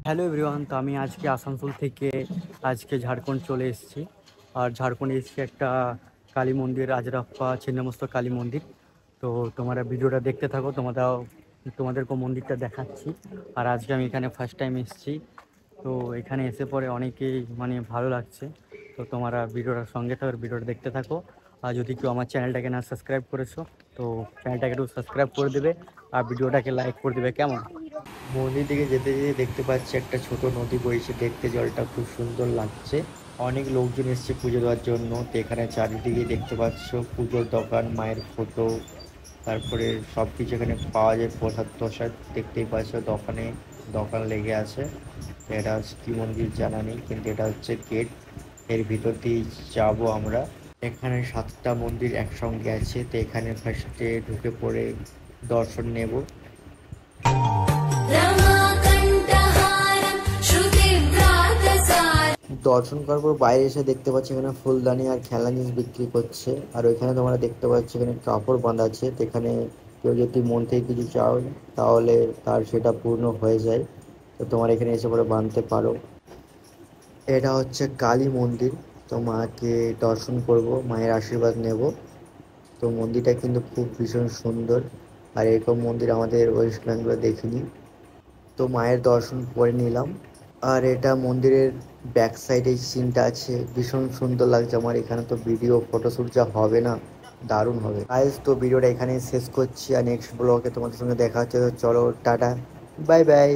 Hello everyone, তো আমি আজকে আসানসোল থেকে ঝাড়খণ্ড চলে এসেছি। আর ঝাড়খণ্ডে এসেছি একটা কালী মন্দির, রাজরাপ্পা ছিন্নমস্ত কালী মন্দির। তো তোমরা ভিডিওটা দেখতে থাকো, তোমাদেরকে মন্দিরটা দেখাচ্ছি। আর আজকে আমি এখানে ফার্স্ট টাইম এসেছি। তো এখানে এসে পরে অনেকেই ভালো লাগছে। তো তোমরা ভিডিওটার সঙ্গে থাকো, ভিডিওটা দেখতে থাকো। আর যদি কেউ আমার চ্যানেলটাকে না সাবস্ক্রাইব করেছো, তো চ্যানেলটাকে একটু সাবস্ক্রাইব করে দেবে আর ভিডিওটাকে লাইক করে দেবে। কেমন? মন্দির দিকে যেতে যেতে দেখতে পাচ্ছি একটা ছোট নদী বইছে, দেখতে জলটা খুব সুন্দর লাগছে। অনেক লোকজন এসছে পুজো দেওয়ার জন্য। তো এখানে চারিদিকে দেখতে পাচ্ছ পুজোর দোকান, মায়ের ফটো, তারপরে সব কিছু এখানে পাওয়া যায়। প্রসাদ টসাদ দেখতেই পাচ্ছ, দোকান লেগে আছে। তো এটা হচ্ছে কি মন্দির জানা নেই, কিন্তু এটা হচ্ছে গেট। এর ভিতর দিয়ে যাবো আমরা। এখানে 7টা মন্দির একসঙ্গে আছে। তো এখানে ফার্স্টে ঢুকে পড়ে দর্শন নেব। দর্শন করার পর বাইরে এসে দেখতে পাচ্ছি এখানে ফুলদানি আর খেলনা জিনিস বিক্রি করছে। আর ওইখানে তোমরা দেখতে পাচ্ছ এখানে কাপড় বাঁধা আছে। তো এখানে কেউ যদি মন থেকে কিছু চাও তাহলে তার সেটা পূর্ণ হয়ে যায়। তো তোমার এখানে এসে পরে বাঁধতে পারো। এটা হচ্ছে কালী মন্দির। তো মাকে দর্শন করব, মায়ের আশীর্বাদ নেব। তো মন্দিরটা কিন্তু খুব ভীষণ সুন্দর। আর এরকম মন্দির আমাদের ওয়েস্ট বেঙ্গলে দেখিনি। তো মায়ের দর্শন করে নিলাম। আর এটা মন্দিরের ব্যাক সাইডে সিনটা আছে, ভীষণ সুন্দর লাগছে আমার। এখানে তো ভিডিও ফটোশ্যুট যা হবে না, দারুণ হবে গাইস। তো ভিডিওটা এখানেই শেষ করছি, আর নেক্সট ব্লগে তোমাদের সঙ্গে দেখা হচ্ছে। তো চলো, টাটা, বাই বাই।